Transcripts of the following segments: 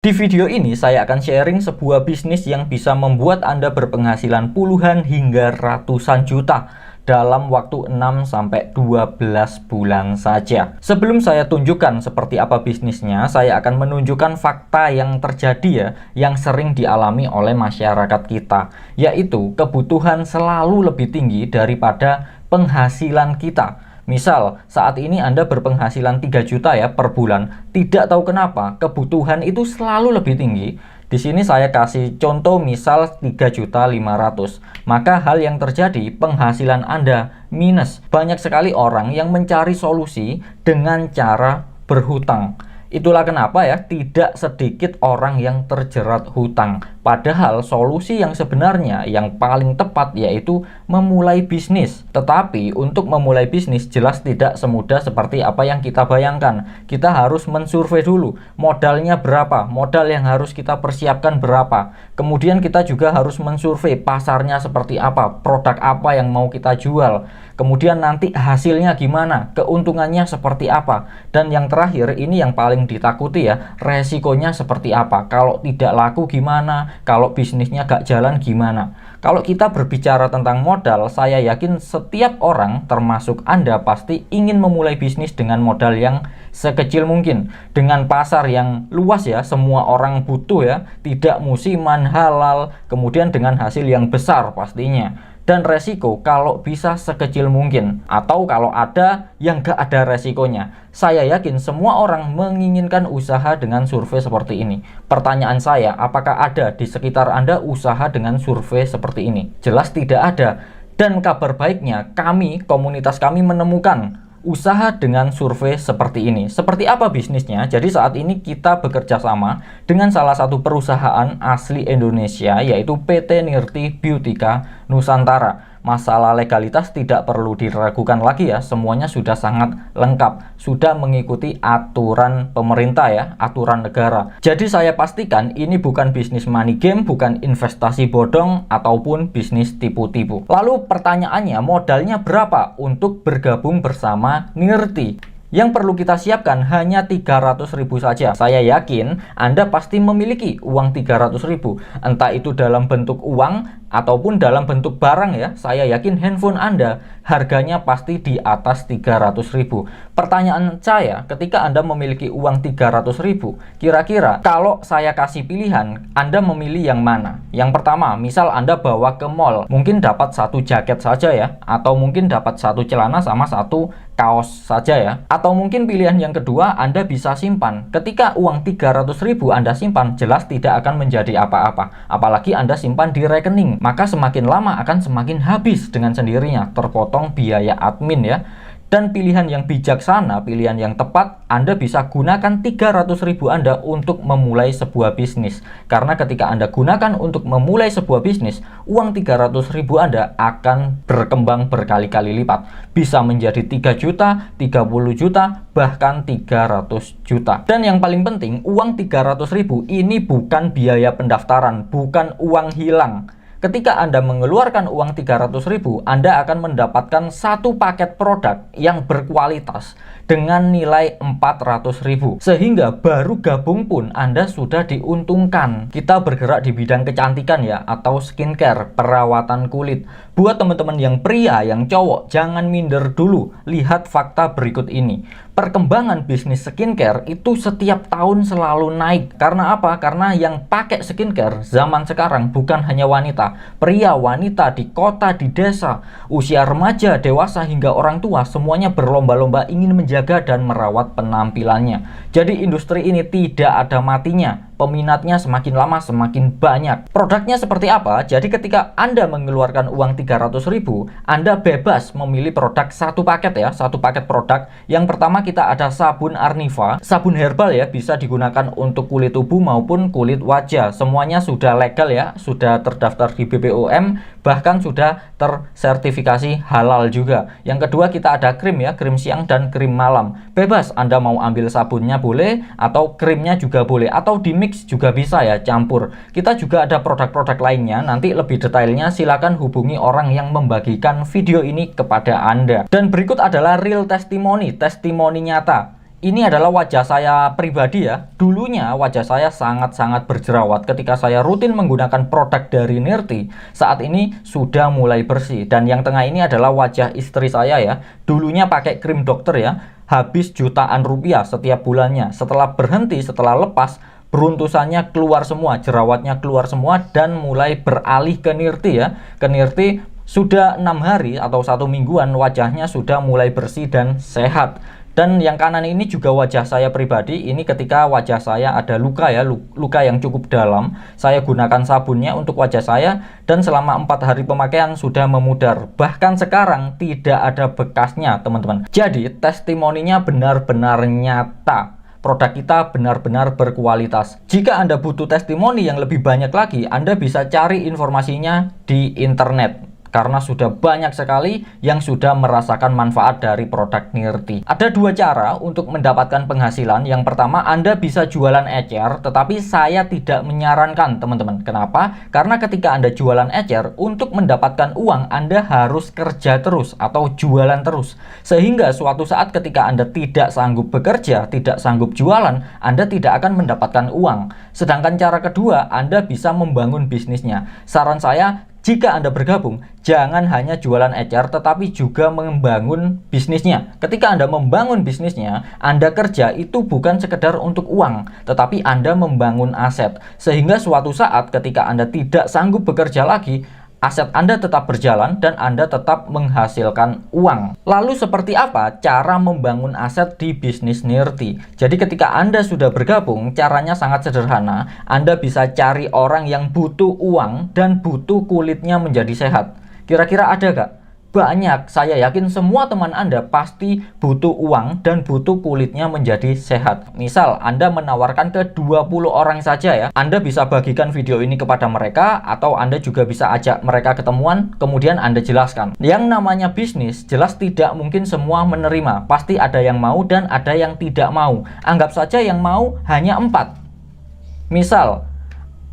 Di video ini saya akan sharing sebuah bisnis yang bisa membuat Anda berpenghasilan puluhan hingga ratusan juta dalam waktu 6-12 bulan saja. Sebelum saya tunjukkan seperti apa bisnisnya, saya akan menunjukkan fakta yang terjadi ya, yang sering dialami oleh masyarakat kita, yaitu kebutuhan selalu lebih tinggi daripada penghasilan kita. Misal, saat ini Anda berpenghasilan 3 juta ya per bulan, tidak tahu kenapa kebutuhan itu selalu lebih tinggi. Di sini saya kasih contoh misal 3.500.000. Maka hal yang terjadi, penghasilan Anda minus. Banyak sekali orang yang mencari solusi dengan cara berhutang. Itulah kenapa ya tidak sedikit orang yang terjerat hutang. Padahal solusi yang sebenarnya yang paling tepat yaitu memulai bisnis. Tetapi untuk memulai bisnis jelas tidak semudah seperti apa yang kita bayangkan. Kita harus mensurvei dulu modalnya berapa, modal yang harus kita persiapkan berapa. Kemudian kita juga harus mensurvei pasarnya seperti apa, produk apa yang mau kita jual. Kemudian nanti hasilnya gimana, keuntungannya seperti apa. Dan yang terakhir ini yang paling ditakuti ya, resikonya seperti apa. Kalau tidak laku gimana, kalau bisnisnya gak jalan gimana. Kalau kita berbicara tentang modal, saya yakin setiap orang termasuk Anda pasti ingin memulai bisnis dengan modal yang sekecil mungkin, dengan pasar yang luas ya, semua orang butuh ya, tidak musiman, halal, kemudian dengan hasil yang besar pastinya. Dan resiko kalau bisa sekecil mungkin, atau kalau ada yang gak ada resikonya. Saya yakin semua orang menginginkan usaha dengan survei seperti ini. Pertanyaan saya, apakah ada di sekitar Anda usaha dengan survei seperti ini? Jelas tidak ada. Dan kabar baiknya, komunitas kami menemukan usaha dengan survei seperti ini. Seperti apa bisnisnya? Jadi saat ini kita bekerja sama dengan salah satu perusahaan asli Indonesia, yaitu PT Nirti Beautika Nusantara. Masalah legalitas tidak perlu diragukan lagi ya, semuanya sudah sangat lengkap, sudah mengikuti aturan pemerintah ya, aturan negara. Jadi saya pastikan ini bukan bisnis money game, bukan investasi bodong ataupun bisnis tipu-tipu. Lalu pertanyaannya, modalnya berapa untuk bergabung bersama Nirti? Yang perlu kita siapkan hanya 300.000 saja. Saya yakin Anda pasti memiliki uang 300.000, entah itu dalam bentuk uang ataupun dalam bentuk barang ya. Saya yakin handphone Anda harganya pasti di atas 300.000. Pertanyaan saya, ketika Anda memiliki uang 300.000, kira-kira kalau saya kasih pilihan, Anda memilih yang mana? Yang pertama, misal Anda bawa ke mall, mungkin dapat satu jaket saja ya, atau mungkin dapat satu celana sama satu kaos saja ya. Atau mungkin pilihan yang kedua, Anda bisa simpan. Ketika uang 300.000 Anda simpan, jelas tidak akan menjadi apa-apa. Apalagi Anda simpan di rekening, maka semakin lama akan semakin habis dengan sendirinya, terpotong biaya admin ya. Dan pilihan yang bijaksana, pilihan yang tepat, Anda bisa gunakan 300.000 Anda untuk memulai sebuah bisnis. Karena ketika Anda gunakan untuk memulai sebuah bisnis, uang 300.000 Anda akan berkembang berkali-kali lipat. Bisa menjadi 3 juta, 30 juta, bahkan 300 juta. Dan yang paling penting, uang 300.000 ini bukan biaya pendaftaran, bukan uang hilang. Ketika Anda mengeluarkan uang 300.000, Anda akan mendapatkan satu paket produk yang berkualitas dengan nilai 400.000. Sehingga baru gabung pun Anda sudah diuntungkan. Kita bergerak di bidang kecantikan ya, atau skincare, perawatan kulit. Buat teman-teman yang pria, yang cowok, jangan minder dulu. Lihat fakta berikut ini. Perkembangan bisnis skincare itu setiap tahun selalu naik. Karena apa? Karena yang pakai skincare zaman sekarang bukan hanya wanita, pria, wanita, di kota, di desa, usia remaja, dewasa, hingga orang tua, semuanya berlomba-lomba ingin menjaga dan merawat penampilannya. Jadi industri ini tidak ada matinya. Peminatnya semakin lama semakin banyak. Produknya seperti apa? Jadi ketika Anda mengeluarkan uang 300.000, Anda bebas memilih produk satu paket ya, satu paket produk. Yang pertama kita ada sabun Arniva, sabun herbal ya, bisa digunakan untuk kulit tubuh maupun kulit wajah. Semuanya sudah legal ya, sudah terdaftar di BPOM, bahkan sudah tersertifikasi halal juga. Yang kedua kita ada krim ya, krim siang dan krim malam. Bebas Anda mau ambil sabunnya boleh, atau krimnya juga boleh, atau di mix juga bisa ya, campur. Kita juga ada produk-produk lainnya, nanti lebih detailnya silakan hubungi orang yang membagikan video ini kepada Anda. Dan berikut adalah real testimoni, testimoni nyata Ini adalah wajah saya pribadi ya. Dulunya wajah saya sangat-sangat berjerawat ketika saya rutin menggunakan produk dari Nirti. Saat ini sudah mulai bersih. Dan yang tengah ini adalah wajah istri saya ya. Dulunya pakai krim dokter ya. Habis jutaan rupiah setiap bulannya. Setelah berhenti, setelah lepas, beruntusannya keluar semua, jerawatnya keluar semua, dan mulai beralih ke Nirti ya. Ke Nirti sudah 6 hari atau 1 mingguan wajahnya sudah mulai bersih dan sehat. Dan yang kanan ini juga wajah saya pribadi. Ini ketika wajah saya ada luka ya, luka yang cukup dalam. Saya gunakan sabunnya untuk wajah saya dan selama 4 hari pemakaian sudah memudar. Bahkan sekarang tidak ada bekasnya, teman-teman. Jadi testimoninya benar-benar nyata. Produk kita benar-benar berkualitas. Jika Anda butuh testimoni yang lebih banyak lagi, Anda bisa cari informasinya di internet. Karena sudah banyak sekali yang sudah merasakan manfaat dari produk Nirti. Ada 2 cara untuk mendapatkan penghasilan. Yang pertama, Anda bisa jualan ecer, tetapi saya tidak menyarankan, teman-teman. Kenapa? Karena ketika Anda jualan ecer, untuk mendapatkan uang, Anda harus kerja terus atau jualan terus. Sehingga suatu saat ketika Anda tidak sanggup bekerja, tidak sanggup jualan, Anda tidak akan mendapatkan uang. Sedangkan cara kedua, Anda bisa membangun bisnisnya. Saran saya, jika Anda bergabung, jangan hanya jualan ecer, tetapi juga membangun bisnisnya. Ketika Anda membangun bisnisnya, Anda kerja itu bukan sekedar untuk uang, tetapi Anda membangun aset. Sehingga suatu saat ketika Anda tidak sanggup bekerja lagi, aset Anda tetap berjalan dan Anda tetap menghasilkan uang. Lalu seperti apa cara membangun aset di bisnis Nirti? Jadi ketika Anda sudah bergabung, caranya sangat sederhana. Anda bisa cari orang yang butuh uang dan butuh kulitnya menjadi sehat. Kira-kira ada gak? Banyak. Saya yakin semua teman Anda pasti butuh uang dan butuh kulitnya menjadi sehat. Misal Anda menawarkan ke 20 orang saja ya. Anda bisa bagikan video ini kepada mereka, atau Anda juga bisa ajak mereka ketemuan, kemudian Anda jelaskan. Yang namanya bisnis jelas tidak mungkin semua menerima. Pasti ada yang mau dan ada yang tidak mau. Anggap saja yang mau hanya 4. Misal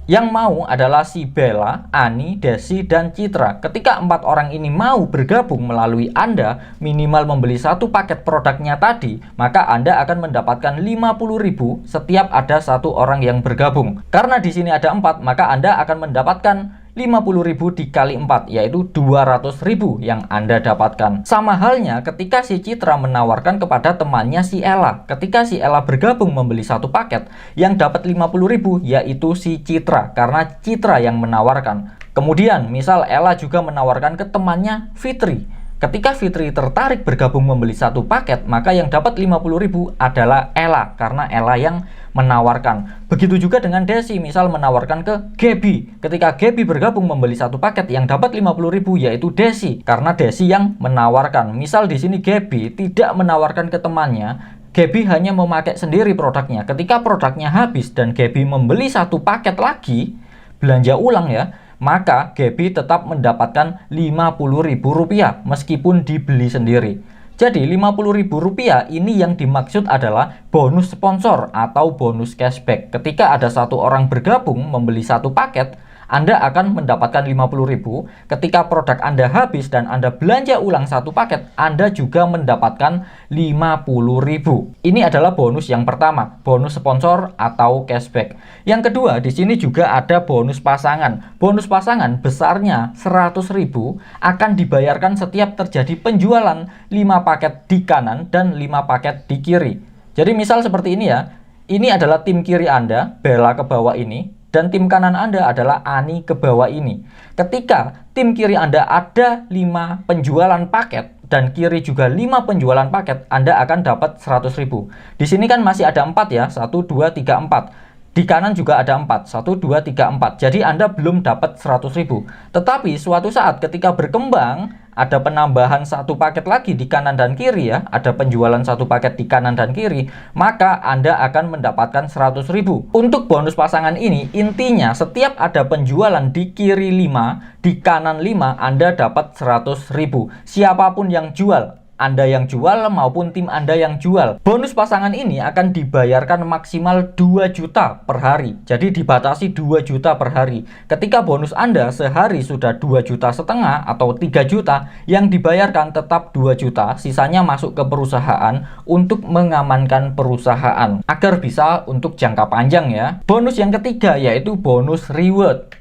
yang mau adalah si Bella, Ani, Desi, dan Citra. Ketika 4 orang ini mau bergabung melalui Anda, minimal membeli 1 paket produknya tadi, maka Anda akan mendapatkan 50.000 setiap ada 1 orang yang bergabung. Karena di sini ada 4, maka Anda akan mendapatkan 50.000 dikali 4, yaitu 200.000 yang Anda dapatkan. Sama halnya ketika si Citra menawarkan kepada temannya si Ella. Ketika si Ella bergabung membeli 1 paket, yang dapat 50.000 yaitu si Citra, karena Citra yang menawarkan. Kemudian misal Ella juga menawarkan ke temannya Fitri. Ketika Fitri tertarik bergabung membeli 1 paket, maka yang dapat 50.000 adalah Ella, karena Ella yang menawarkan. Begitu juga dengan Desi, misal menawarkan ke Gaby. Ketika Gaby bergabung membeli 1 paket, yang dapat 50.000 yaitu Desi, karena Desi yang menawarkan. Misal di sini Gaby tidak menawarkan ke temannya, Gaby hanya memakai sendiri produknya. Ketika produknya habis dan Gaby membeli 1 paket lagi, belanja ulang ya, maka Gaby tetap mendapatkan Rp50.000 meskipun dibeli sendiri. Jadi Rp50.000 ini yang dimaksud adalah bonus sponsor atau bonus cashback. Ketika ada 1 orang bergabung membeli 1 paket, Anda akan mendapatkan 50.000. Ketika produk Anda habis dan Anda belanja ulang 1 paket, Anda juga mendapatkan 50.000. Ini adalah bonus yang pertama, bonus sponsor atau cashback. Yang kedua, di sini juga ada bonus pasangan. Bonus pasangan besarnya 100.000 akan dibayarkan setiap terjadi penjualan 5 paket di kanan dan 5 paket di kiri. Jadi misal seperti ini ya. Ini adalah tim kiri Anda, Bella ke bawah ini. Dan tim kanan Anda adalah Ani ke bawah ini. Ketika tim kiri Anda ada 5 penjualan paket dan kiri juga 5 penjualan paket, Anda akan dapat 100.000. Di sini kan masih ada 4 ya, 1, 2, 3, 4. Di kanan juga ada 4, 1, 2, 3, 4. Jadi Anda belum dapat 100.000. Tetapi suatu saat ketika berkembang, ada penambahan 1 paket lagi di kanan dan kiri ya, ada penjualan 1 paket di kanan dan kiri, maka Anda akan mendapatkan 100.000. Untuk bonus pasangan ini, intinya setiap ada penjualan di kiri 5, di kanan 5, Anda dapat 100.000. Siapapun yang jual, Anda yang jual maupun tim Anda yang jual. Bonus pasangan ini akan dibayarkan maksimal 2 juta per hari. Jadi dibatasi 2 juta per hari. Ketika bonus Anda sehari sudah 2,5 juta atau 3 juta, yang dibayarkan tetap 2 juta, sisanya masuk ke perusahaan untuk mengamankan perusahaan agar bisa untuk jangka panjang ya. Bonus yang ketiga yaitu bonus reward.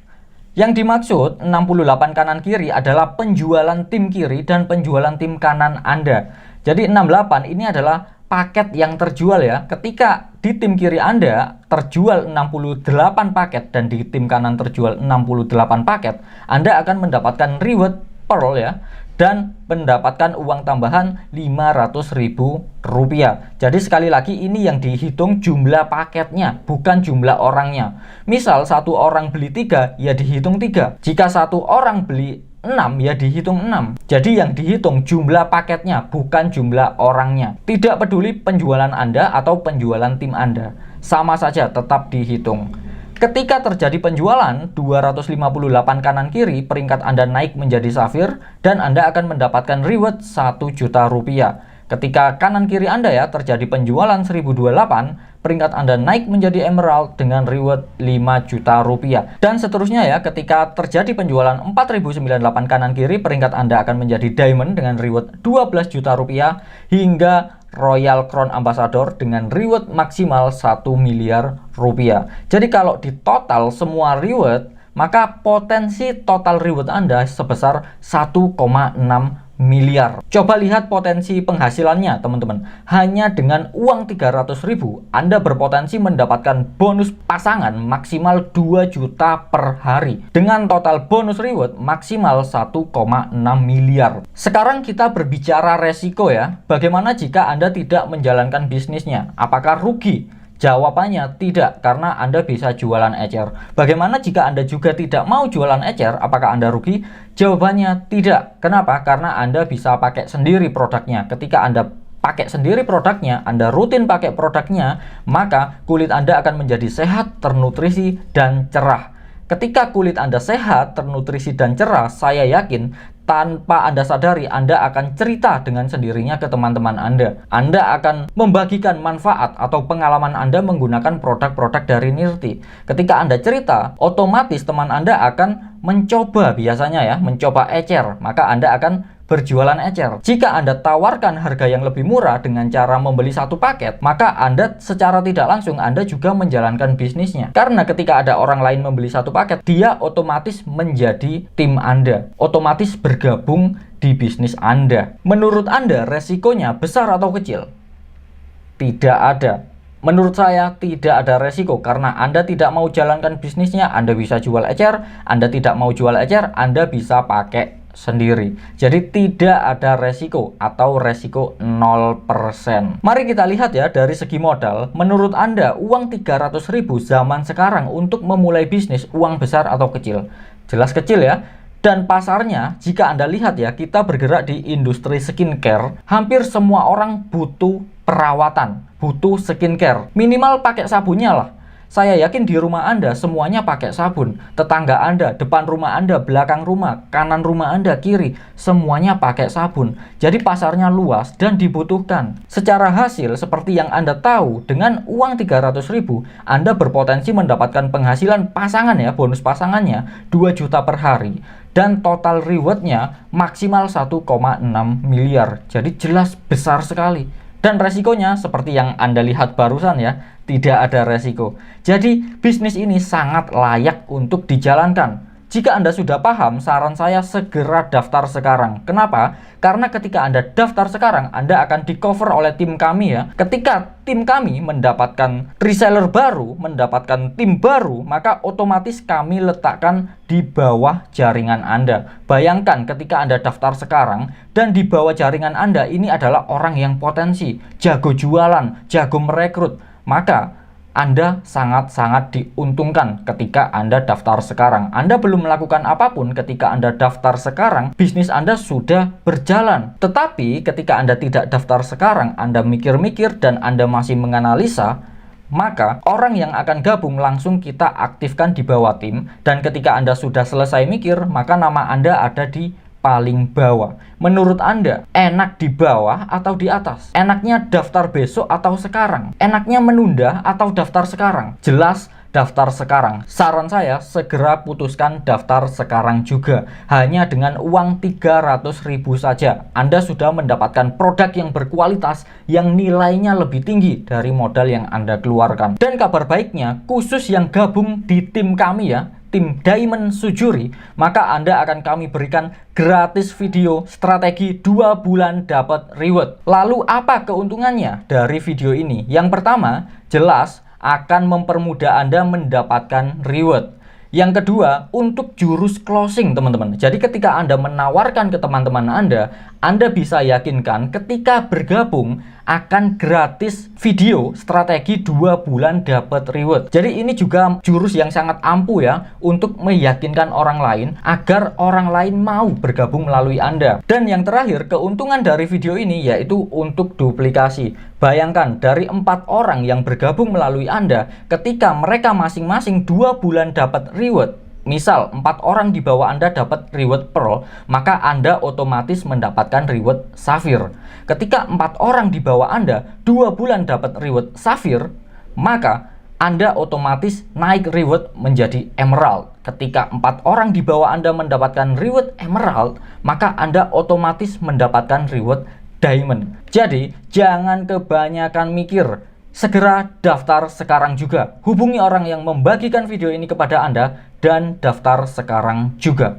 Yang dimaksud 68 kanan kiri adalah penjualan tim kiri dan penjualan tim kanan Anda. Jadi 68 ini adalah paket yang terjual ya. Ketika di tim kiri Anda terjual 68 paket dan di tim kanan terjual 68 paket, Anda akan mendapatkan reward pearl ya, dan mendapatkan uang tambahan Rp500.000. Jadi sekali lagi ini yang dihitung jumlah paketnya, bukan jumlah orangnya. Misal satu orang beli 3, ya dihitung 3. Jika satu orang beli 6, ya dihitung 6. Jadi yang dihitung jumlah paketnya, bukan jumlah orangnya. Tidak peduli penjualan Anda atau penjualan tim Anda, sama saja tetap dihitung. Ketika terjadi penjualan 258 kanan kiri, peringkat Anda naik menjadi safir dan Anda akan mendapatkan reward 1 juta rupiah. Ketika kanan kiri Anda ya terjadi penjualan 1028, peringkat Anda naik menjadi emerald dengan reward 5 juta rupiah. Dan seterusnya ya, ketika terjadi penjualan 4098 kanan kiri, peringkat Anda akan menjadi diamond dengan reward 12 juta rupiah hingga Royal Crown Ambassador dengan reward maksimal 1 miliar rupiah. Jadi kalau di total semua reward, maka potensi total reward Anda sebesar 1,6 miliar. Coba lihat potensi penghasilannya teman-teman. Hanya dengan uang 300.000 Anda berpotensi mendapatkan bonus pasangan maksimal 2 juta per hari, dengan total bonus reward maksimal 1,6 miliar. Sekarang kita berbicara resiko ya. Bagaimana jika Anda tidak menjalankan bisnisnya? Apakah rugi? Jawabannya tidak, karena Anda bisa jualan ecer. Bagaimana jika Anda juga tidak mau jualan ecer? Apakah Anda rugi? Jawabannya tidak. Kenapa? Karena Anda bisa pakai sendiri produknya. Ketika Anda pakai sendiri produknya, Anda rutin pakai produknya, maka kulit Anda akan menjadi sehat, ternutrisi, dan cerah. Ketika kulit Anda sehat, ternutrisi, dan cerah, saya yakin tanpa Anda sadari, Anda akan cerita dengan sendirinya ke teman-teman Anda. Anda akan membagikan manfaat atau pengalaman Anda menggunakan produk-produk dari Nirti. Ketika Anda cerita, otomatis teman Anda akan mencoba, biasanya ya, mencoba ecer. Maka Anda akan berjualan ecer. Jika Anda tawarkan harga yang lebih murah dengan cara membeli satu paket, maka Anda secara tidak langsung Anda juga menjalankan bisnisnya. Karena ketika ada orang lain membeli satu paket, dia otomatis menjadi tim Anda, otomatis bergabung di bisnis Anda. Menurut Anda resikonya besar atau kecil? Tidak ada. Menurut saya tidak ada resiko, karena Anda tidak mau jalankan bisnisnya, Anda bisa jual ecer. Anda tidak mau jual ecer, Anda bisa pakai sendiri. Jadi tidak ada resiko atau resiko 0%. Mari kita lihat ya dari segi modal. Menurut Anda uang 300.000 zaman sekarang untuk memulai bisnis uang besar atau kecil? Jelas kecil ya. Dan pasarnya, jika Anda lihat ya, kita bergerak di industri skincare. Hampir semua orang butuh perawatan, butuh skincare. Minimal pakai sabunnya lah. Saya yakin di rumah Anda semuanya pakai sabun. Tetangga Anda, depan rumah Anda, belakang rumah, kanan rumah Anda, kiri, semuanya pakai sabun. Jadi pasarnya luas dan dibutuhkan. Secara hasil seperti yang Anda tahu, dengan uang 300.000 Anda berpotensi mendapatkan penghasilan pasangan ya, bonus pasangannya 2 juta per hari. Dan total rewardnya maksimal 1,6 miliar. Jadi jelas besar sekali. Dan resikonya seperti yang Anda lihat barusan ya, tidak ada resiko. Jadi bisnis ini sangat layak untuk dijalankan. Jika Anda sudah paham, saran saya segera daftar sekarang. Kenapa? Karena ketika Anda daftar sekarang, Anda akan di cover oleh tim kami ya. Ketika tim kami mendapatkan reseller baru, mendapatkan tim baru, maka otomatis kami letakkan di bawah jaringan Anda. Bayangkan ketika Anda daftar sekarang dan di bawah jaringan Anda ini adalah orang yang potensi, jago jualan, jago merekrut, maka Anda sangat-sangat diuntungkan ketika Anda daftar sekarang. Anda belum melakukan apapun ketika Anda daftar sekarang, bisnis Anda sudah berjalan. Tetapi ketika Anda tidak daftar sekarang, Anda mikir-mikir dan Anda masih menganalisa, maka orang yang akan gabung langsung kita aktifkan di bawah tim. Dan ketika Anda sudah selesai mikir, maka nama Anda ada di paling bawah. Menurut Anda, enak di bawah atau di atas? Enaknya daftar besok atau sekarang? Enaknya menunda atau daftar sekarang? Jelas daftar sekarang. Saran saya, segera putuskan daftar sekarang juga. Hanya dengan uang 300.000 saja, Anda sudah mendapatkan produk yang berkualitas yang nilainya lebih tinggi dari modal yang Anda keluarkan. Dan kabar baiknya, khusus yang gabung di tim kami ya, tim Diamond Sujuri, maka Anda akan kami berikan gratis video strategi 2 bulan dapat reward. Lalu apa keuntungannya dari video ini? Yang pertama, jelas akan mempermudah Anda mendapatkan reward. Yang kedua, untuk jurus closing teman-teman. Jadi ketika Anda menawarkan ke teman-teman Anda bisa yakinkan ketika bergabung akan gratis video strategi 2 bulan dapat reward. Jadi ini juga jurus yang sangat ampuh ya untuk meyakinkan orang lain agar orang lain mau bergabung melalui Anda. Dan yang terakhir, keuntungan dari video ini yaitu untuk duplikasi. Bayangkan dari 4 orang yang bergabung melalui Anda, ketika mereka masing-masing 2 bulan dapat reward, misal 4 orang di bawah Anda dapat reward pearl, maka Anda otomatis mendapatkan reward safir. Ketika 4 orang di bawah Anda 2 bulan dapat reward safir, maka Anda otomatis naik reward menjadi emerald. Ketika 4 orang di bawah Anda mendapatkan reward emerald, maka Anda otomatis mendapatkan reward diamond. Jadi jangan kebanyakan mikir, segera daftar sekarang juga. Hubungi orang yang membagikan video ini kepada Anda dan daftar sekarang juga.